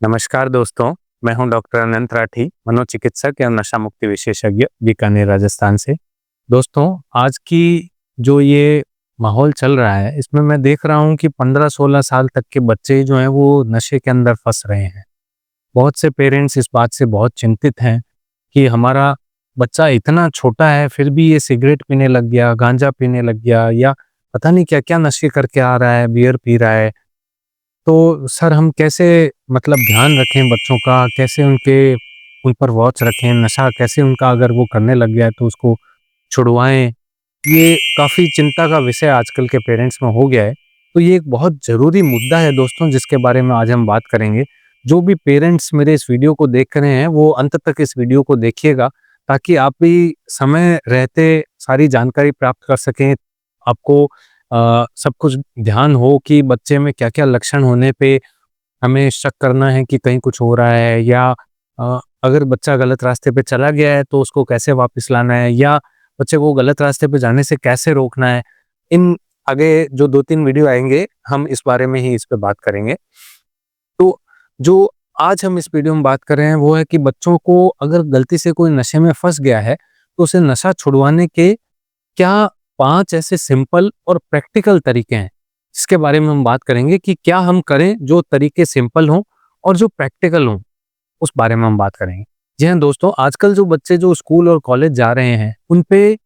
नमस्कार दोस्तों, मैं हूं डॉक्टर अनंत राठी, मनोचिकित्सक या नशा मुक्ति विशेषज्ञ बीकानेर राजस्थान से। दोस्तों, आज की जो ये माहौल चल रहा है, इसमें मैं देख रहा हूं कि 15-16 साल तक के बच्चे जो हैं वो नशे के अंदर फंस रहे हैं। बहुत से पेरेंट्स इस बात से बहुत चिंतित हैं कि हमारा बच्चा इतना छोटा है फिर भी ये सिगरेट पीने लग गया, गांजा पीने लग गया या पता नहीं क्या-क्या नशे करके आ रहा है, बियर पी रहा है। तो सर हम कैसे मतलब ध्यान रखें बच्चों का, कैसे उन पर वॉच रखें, नशा कैसे उनका अगर वो करने लग गया है तो उसको छुड़वाएँ? ये काफ़ी चिंता का विषय आजकल के पेरेंट्स में हो गया है। तो ये एक बहुत ज़रूरी मुद्दा है दोस्तों जिसके बारे में आज हम बात करेंगे। जो भी पेरेंट्स मेरे इस वीडियो को देख रहे हैं वो अंत तक इस वीडियो को देखिएगा ताकि आप भी समय रहते सारी जानकारी प्राप्त कर सकें। आपको सब कुछ ध्यान हो कि बच्चे में क्या-क्या लक्षण होने पे हमें शक करना है कि कहीं कुछ हो रहा है या अगर बच्चा गलत रास्ते पे चला गया है तो उसको कैसे वापस लाना है या बच्चे को गलत रास्ते पे जाने से कैसे रोकना है। इन आगे जो 2-3 वीडियो आएँगे हम इस बारे में ही इस पे बात करेंगे। तो जो आज हम इस वीडियो में बात कर रहे हैं वो है कि बच्चों को अगर गलती से कोई नशे में फँस गया है तो उसे नशा छुड़वाने के क्या 5 ऐसे सिंपल और प्रैक्टिकल तरीके हैं, जिसके बारे में हम बात करेंगे कि क्या हम करें जो तरीके सिंपल हों और जो प्रैक्टिकल हों, उस बारे में हम बात करेंगे। जी हाँ दोस्तों, आजकल जो बच्चे जो स्कूल और कॉलेज जा रहे हैं, उन पे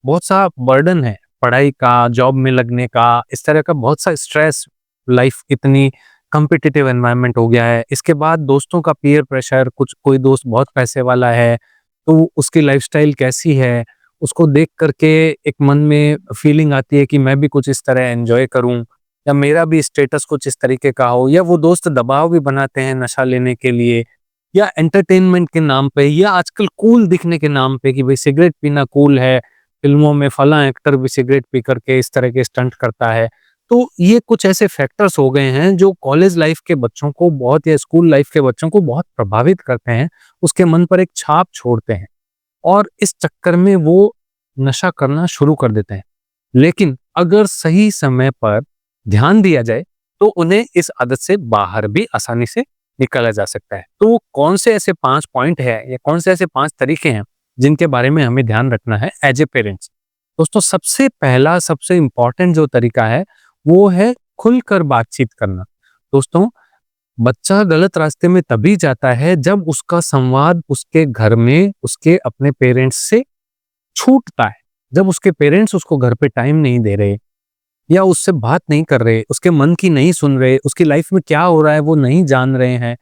बहुत सा बर्डन है, पढ़ाई का, जॉब में लगने का, इस तरह का बहुत सा स्ट्रेस, लाइफ इतनी कॉम्पिटिटिव एनवायरनमेंट हो गया है। इसके बाद दोस्तों का पीयर प्रेशर, कुछ कोई दोस्त बहुत पैसे वाला है, तो उसकी लाइफ़स्टाइल कैसी है, उसको देख कर के एक मन में फीलिंग आती है कि मैं भी कुछ इस तरह एन्जॉय करूँ या मेरा भी स्टेटस कुछ इस तरीके का हो या वो दोस्त दबाव भी बनाते हैं नशा लेने के लिए या एंटरटेनमेंट के नाम पे या आजकल कूल दिखने के नाम पे कि भाई सिगरेट पीना कूल है, फ़िल्मों में फलाँ एक्टर भी सिगरेट पी कर के इस तरह के स्टंट करता है। तो ये कुछ ऐसे फैक्टर्स हो गए हैं जो कॉलेज लाइफ़ के बच्चों को बहुत या स्कूल लाइफ़ के बच्चों को बहुत प्रभावित करते हैं, उसके मन पर एक छाप छोड़ते हैं। और इस चक्कर में वो नशा करना शुरू कर देते हैं। लेकिन अगर सही समय पर ध्यान दिया जाए, तो उन्हें इस आदत से बाहर भी आसानी से निकाला जा सकता है। तो वो कौन से ऐसे 5 पॉइंट हैं या कौन से ऐसे 5 तरीके हैं, जिनके बारे में हमें ध्यान रखना है एज़ ए पेरेंट्स? दोस्तों सबसे पहला, सबसे इम्पोर्टेंट जो तरीका है, वो है खुलकर बातचीत करना। दोस्तों बच्चा गलत रास्ते में तभी जाता है जब उसका संवाद उसके घर में उसके अपने पेरेंट्स से छूटता है। जब उसके पेरेंट्स उसको घर पे टाइम नहीं दे रहे या उससे बात नहीं कर रहे, उसके मन की नहीं सुन रहे, उसकी लाइफ में क्या हो रहा है वो नहीं जान रहे हैं,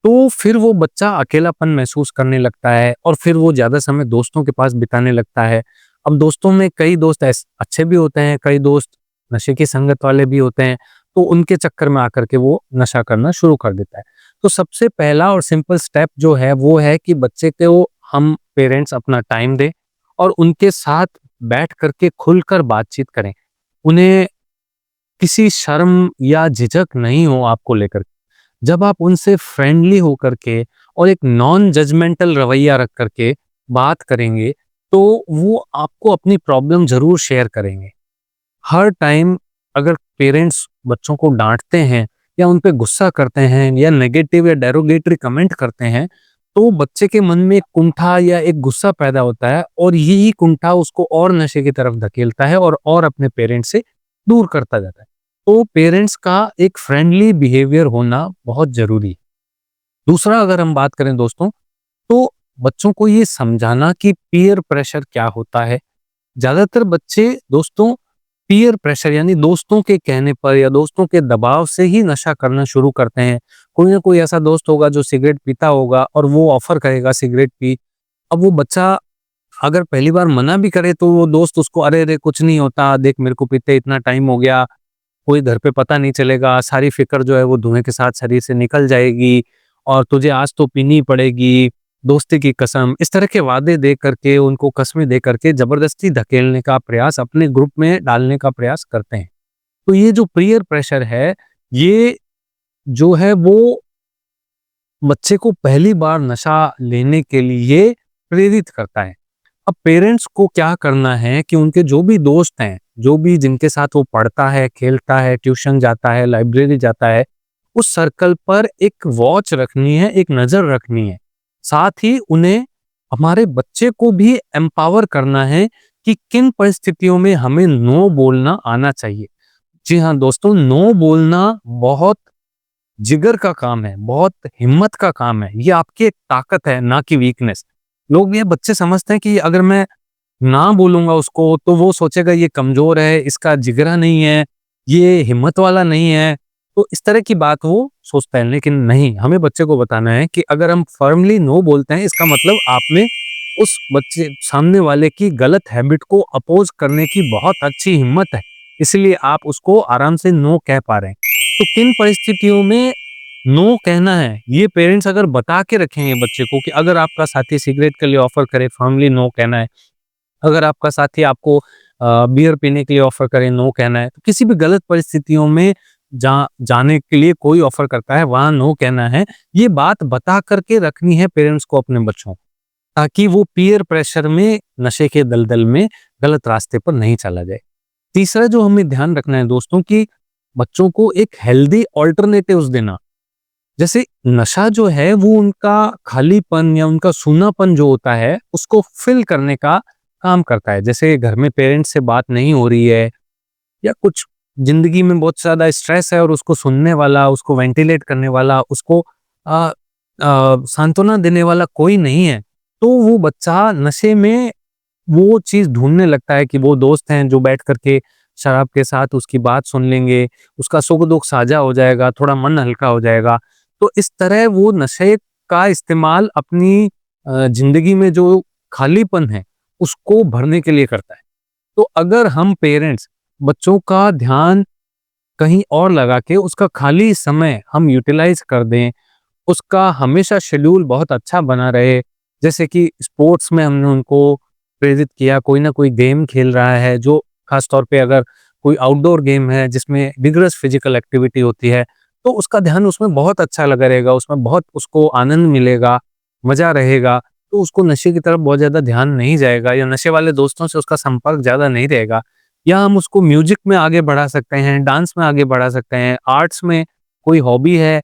तो फिर वो बच्चा अकेलापन महसूस करने लगता है और फिर वो ज़्यादा समय दोस्तों के पास बिताने लगता है। अब दोस्तों में कई दोस्त अच्छे भी होते हैं, कई दोस्त नशे की संगत वाले भी होते हैं, तो उनके चक्कर में आकर के वो नशा करना शुरू कर देता है। तो सबसे पहला और सिंपल स्टेप जो है वो है कि बच्चे को हम पेरेंट्स अपना टाइम दें और उनके साथ बैठ कर के खुलकर बातचीत करें। उन्हें किसी शर्म या झिझक नहीं हो आपको लेकर। जब आप उनसे फ्रेंडली होकर के और एक नॉन जजमेंटल रवैया रख कर के बात करेंगे, तो वो आपको अपनी प्रॉब्लम ज़रूर शेयर करेंगे। हर टाइम अगर पेरेंट्स बच्चों को डाँटते हैं या उन पे गुस्सा करते हैं या नेगेटिव या डेरोगेटरी कमेंट करते हैं, तो बच्चे के मन में एक कुंठा या एक गुस्सा पैदा होता है और यही कुंठा उसको और नशे की तरफ धकेलता है और अपने पेरेंट्स से दूर करता जाता है। तो पेरेंट्स का एक फ्रेंडली बिहेवियर होना बहुत ज़रूरी है। दूसरा अगर हम बात करें दोस्तों, तो बच्चों को ये समझाना कि पीयर प्रेशर क्या होता है। ज़्यादातर बच्चे दोस्तों पीयर प्रेशर यानी दोस्तों के कहने पर या दोस्तों के दबाव से ही नशा करना शुरू करते हैं। कोई ना कोई ऐसा दोस्त होगा जो सिगरेट पीता होगा और वो ऑफ़र करेगा सिगरेट पी। अब वो बच्चा अगर पहली बार मना भी करे तो वो दोस्त उसको अरे रे कुछ नहीं होता, देख मेरे को पीते इतना टाइम हो गया, कोई घर पे पता नहीं चलेगा, सारी फ़िक्र जो है वो धुएँ के साथ शरीर से निकल जाएगी और तुझे आज तो पीनी ही पड़ेगी, दोस्ती की कसम। इस तरह के वादे दे करके, उनको कस्में दे करके ज़बरदस्ती धकेलने का प्रयास, अपने ग्रुप में डालने का प्रयास करते हैं। तो ये जो पीयर प्रेशर है, ये जो है वो बच्चे को पहली बार नशा लेने के लिए प्रेरित करता है। अब पेरेंट्स को क्या करना है कि उनके जो भी दोस्त हैं, जो भी जिनके साथ वो पढ़ता है, खेलता है, ट्यूशन जाता है, लाइब्रेरी जाता है, उस सर्कल पर एक वॉच रखनी है, एक नजर रखनी है। साथ ही उन्हें हमारे बच्चे को भी एम्पावर करना है कि किन परिस्थितियों में हमें नो बोलना आना चाहिए। जी हाँ दोस्तों, नो बोलना बहुत जिगर का काम है, बहुत हिम्मत का काम है। ये आपकी एक ताकत है, ना कि वीकनेस। लोग ये बच्चे समझते हैं कि अगर मैं ना बोलूंगा उसको तो वो सोचेगा ये कमजोर है, इसका जिगरा नहीं है, ये हिम्मत वाला नहीं है। तो इस तरह की बात वो सोचता है, लेकिन नहीं, हमें बच्चे को बताना है कि अगर हम फर्मली नो बोलते हैं, इसका मतलब आप में उस बच्चे सामने वाले की गलत हैबिट को अपोज करने की बहुत अच्छी हिम्मत है, इसलिए आप उसको आराम से नो कह पा रहे हैं। तो किन परिस्थितियों में नो कहना है, ये पेरेंट्स अगर बता के रखेंगे बच्चे को कि अगर आपका साथी सिगरेट के लिए ऑफर करे, फर्मली नो कहना है। अगर आपका साथी आपको बियर पीने के लिए ऑफर करे, नो कहना है। तो किसी भी गलत परिस्थितियों में जाने के लिए कोई ऑफर करता है, वहां नो कहना है। ये बात बता करके रखनी है पेरेंट्स को अपने बच्चों को, ताकि वो पीयर प्रेशर में, नशे के दलदल में गलत रास्ते पर नहीं चला जाए। तीसरा जो हमें ध्यान रखना है दोस्तों, कि बच्चों को एक हेल्दी ऑल्टरनेटिव्स देना। जैसे नशा जो है वो उनका खालीपन या उनका सूनापन जो होता है उसको फिल करने का काम करता है। जैसे घर में पेरेंट्स से बात नहीं हो रही है, या कुछ जिंदगी में बहुत ज्यादा स्ट्रेस है और उसको सुनने वाला, उसको वेंटिलेट करने वाला, उसको सांत्वना देने वाला कोई नहीं है, तो वो बच्चा नशे में वो चीज ढूंढने लगता है कि वो दोस्त हैं जो बैठ करके शराब के साथ उसकी बात सुन लेंगे, उसका सुख दुख साझा हो जाएगा, थोड़ा मन हल्का हो जाएगा। तो इस तरह वो नशे का इस्तेमाल अपनी जिंदगी में जो खालीपन है उसको भरने के लिए करता है। तो अगर हम पेरेंट्स बच्चों का ध्यान कहीं और लगा के उसका खाली समय हम यूटिलाइज कर दें, उसका हमेशा शेड्यूल बहुत अच्छा बना रहे। जैसे कि स्पोर्ट्स में हमने उनको प्रेरित किया, कोई ना कोई गेम खेल रहा है, जो खास तौर पे अगर कोई आउटडोर गेम है जिसमें विगरस फिजिकल एक्टिविटी होती है, तो उसका ध्यान उसमें बहुत अच्छा लगा रहेगा, उसमें बहुत उसको आनंद मिलेगा, मजा रहेगा। तो उसको नशे की तरफ बहुत ज्यादा ध्यान नहीं जाएगा, या नशे वाले दोस्तों से उसका संपर्क ज्यादा नहीं रहेगा। या हम उसको म्यूजिक में आगे बढ़ा सकते हैं, डांस में आगे बढ़ा सकते हैं, आर्ट्स में कोई हॉबी है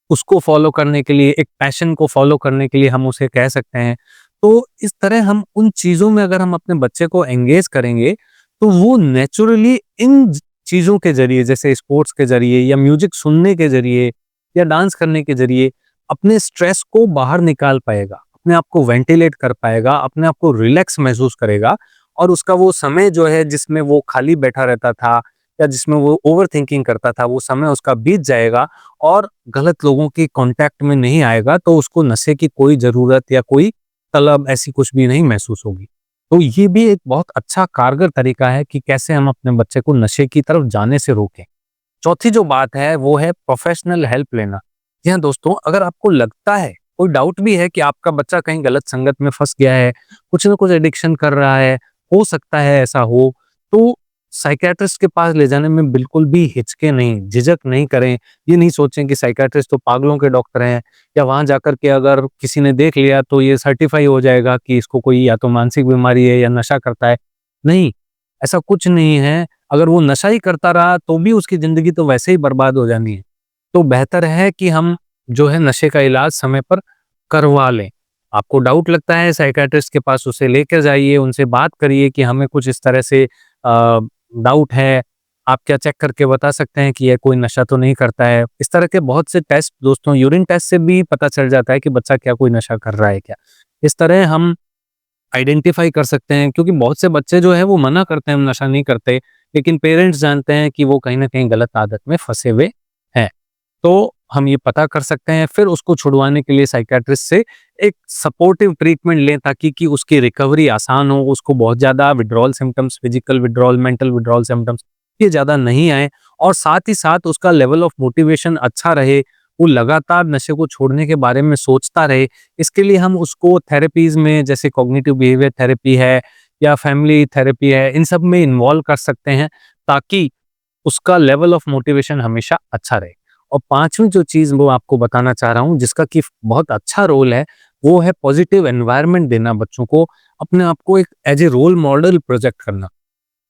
उसको फॉलो करने के लिए, एक पैशन को फॉलो करने के लिए हम उसे कह सकते हैं। तो इस तरह हम उन चीजों में अगर हम अपने बच्चे को एंगेज करेंगे, तो वो नेचुरली इन चीजों के जरिए, जैसे स्पोर्ट्स के जरिए या म्यूजिक सुनने के जरिए या डांस करने के जरिए, अपने स्ट्रेस को बाहर निकाल पाएगा, अपने आप को वेंटिलेट कर पाएगा, अपने आप को रिलैक्स महसूस करेगा। और उसका वो समय जो है जिसमें वो खाली बैठा रहता था या जिसमें वो ओवर थिंकिंग करता था, वो समय उसका बीत जाएगा और गलत लोगों के कांटेक्ट में नहीं आएगा। तो उसको नशे की कोई जरूरत या कोई तलब ऐसी कुछ भी नहीं महसूस होगी। तो ये भी एक बहुत अच्छा कारगर तरीका है कि कैसे हम अपने बच्चे को नशे की तरफ जाने से रोकें। चौथी जो बात है वो है प्रोफेशनल हेल्प लेना। जी हाँ दोस्तों, अगर आपको लगता है, कोई डाउट भी है कि आपका बच्चा कहीं गलत संगत में फंस गया है, कुछ ना कुछ एडिक्शन कर रहा है, हो सकता है ऐसा हो, तो साइकियाट्रिस्ट के पास ले जाने में बिल्कुल भी हिचके नहीं, झिझक नहीं करें। ये नहीं सोचें कि साइकियाट्रिस्ट तो पागलों के डॉक्टर हैं, या वहां जाकर के अगर किसी ने देख लिया तो ये सर्टिफाई हो जाएगा कि इसको कोई या तो मानसिक बीमारी है या नशा करता है। नहीं, ऐसा कुछ नहीं है। अगर वो नशा ही करता रहा तो भी उसकी जिंदगी तो वैसे ही बर्बाद हो जानी है। तो बेहतर है कि हम जो है नशे का इलाज समय पर करवा लें। आपको डाउट लगता है, साइकियाट्रिस्ट के पास उसे लेकर जाइए, उनसे बात करिए कि हमें कुछ इस तरह से डाउट है, आप क्या चेक करके बता सकते हैं कि यह कोई नशा तो नहीं करता है। इस तरह के बहुत से टेस्ट दोस्तों, यूरिन टेस्ट से भी पता चल जाता है कि बच्चा क्या कोई नशा कर रहा है क्या। इस तरह हम आइडेंटिफाई कर सकते हैं, क्योंकि बहुत से बच्चे जो है वो मना करते हैं हम नशा नहीं करते, लेकिन पेरेंट्स जानते हैं कि वो कहीं ना कहीं गलत आदत में फंसे हुए हैं। तो हम ये पता कर सकते हैं, फिर उसको छुड़वाने के लिए साइकियाट्रिस्ट से एक सपोर्टिव ट्रीटमेंट लें, ताकि कि उसकी रिकवरी आसान हो, उसको बहुत ज्यादा withdrawal symptoms, physical withdrawal, mental withdrawal symptoms ये ज्यादा नहीं आए, और साथ ही साथ उसका लेवल ऑफ मोटिवेशन अच्छा रहे, वो लगातार नशे को छोड़ने के बारे में सोचता रहे। इसके लिए हम उसको थेरेपीज में, जैसे कॉग्निटिव बिहेवियर थेरेपी है या फैमिली थेरेपी है, इन सब में इन्वॉल्व कर सकते हैं, ताकि उसका लेवल ऑफ मोटिवेशन हमेशा अच्छा रहे। और पांचवी जो चीज वो आपको बताना चाह रहा हूँ, जिसका कि बहुत अच्छा रोल है, वो है पॉजिटिव एनवायरनमेंट देना बच्चों को, अपने आप को एक as a role model project करना।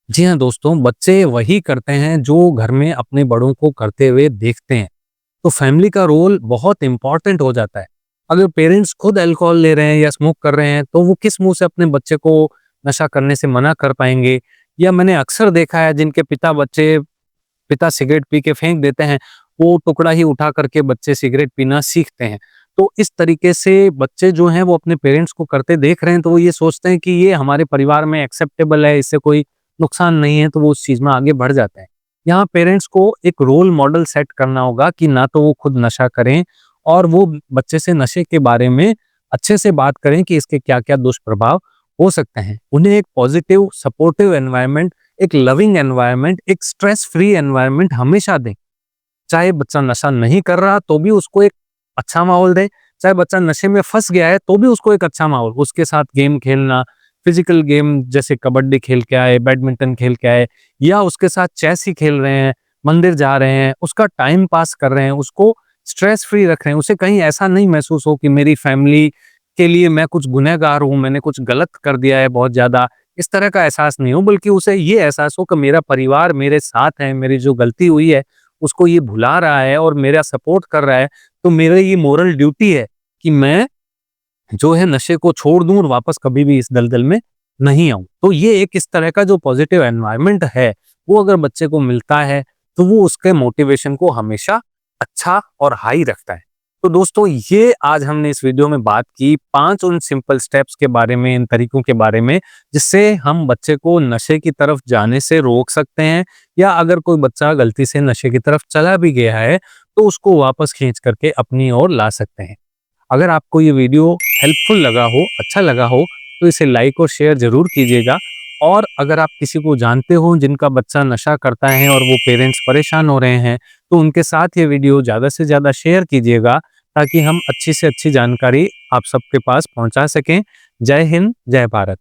जी हाँ दोस्तों, बच्चे वही करते हैं जो घर में अपने बड़ों को करते हुए देखते हैं। तो फैमिली का रोल बहुत इंपॉर्टेंट हो जाता है। अगर पेरेंट्स खुद अल्कोहल ले रहे हैं या स्मोक कर रहे हैं तो वो किस मुंह से अपने बच्चे को नशा करने से मना कर पाएंगे। या मैंने अक्सर देखा है जिनके पिता सिगरेट पी के फेंक देते हैं, वो टुकड़ा ही उठा करके बच्चे सिगरेट पीना सीखते हैं। तो इस तरीके से बच्चे जो हैं वो अपने पेरेंट्स को करते देख रहे हैं तो वो ये सोचते हैं कि ये हमारे परिवार में एक्सेप्टेबल है, इससे कोई नुकसान नहीं है, तो वो उस चीज में आगे बढ़ जाते हैं। यहाँ पेरेंट्स को एक रोल मॉडल सेट करना होगा कि ना तो वो खुद नशा करें और वो बच्चे से नशे के बारे में अच्छे से बात करें कि इसके क्या क्या दुष्प्रभाव हो सकते हैं। उन्हें एक पॉजिटिव सपोर्टिव एनवायरनमेंट, एक लविंग एनवायरनमेंट, एक स्ट्रेस फ्री एनवायरनमेंट हमेशा दें। चाहे बच्चा नशा नहीं कर रहा तो भी उसको एक अच्छा माहौल दें, चाहे बच्चा नशे में फंस गया है तो भी उसको एक अच्छा माहौल, उसके साथ गेम खेलना, फिजिकल गेम जैसे कबड्डी खेल के आए, बैडमिंटन खेल के आए, या उसके साथ चेस ही खेल रहे हैं, मंदिर जा रहे हैं, उसका टाइम पास कर रहे हैं, उसको स्ट्रेस फ्री रख रहे हैं। उसे कहीं ऐसा नहीं महसूस हो कि मेरी फैमिली के लिए मैं कुछ गुनहगार हूँ, मैंने कुछ गलत कर दिया है बहुत ज्यादा, इस तरह का एहसास नहीं हो, बल्कि उसे ये एहसास हो कि मेरा परिवार मेरे साथ है, मेरी जो गलती हुई है उसको ये भुला रहा है और मेरा सपोर्ट कर रहा है। तो मेरा ये मोरल ड्यूटी है कि मैं जो है नशे को छोड़ दूं और वापस कभी भी इस दलदल में नहीं आऊं। तो ये एक इस तरह का जो पॉजिटिव एनवायरनमेंट है वो अगर बच्चे को मिलता है तो वो उसके मोटिवेशन को हमेशा अच्छा और हाई रखता है। तो दोस्तों, ये आज हमने इस वीडियो में बात की 5 उन सिंपल स्टेप्स के बारे में, इन तरीकों के बारे में जिससे हम बच्चे को नशे की तरफ जाने से रोक सकते हैं, या अगर कोई बच्चा गलती से नशे की तरफ चला भी गया है तो उसको वापस खींच करके अपनी ओर ला सकते हैं। अगर आपको ये वीडियो हेल्पफुल लगा हो, अच्छा लगा हो, तो इसे लाइक और शेयर जरूर कीजिएगा। और अगर आप किसी को जानते हो जिनका बच्चा नशा करता है और वो पेरेंट्स परेशान हो रहे हैं, तो उनके साथ ये वीडियो ज़्यादा से ज़्यादा शेयर कीजिएगा ताकि हम अच्छी से अच्छी जानकारी आप सबके पास पहुंचा सकें। जय हिंद, जय भारत।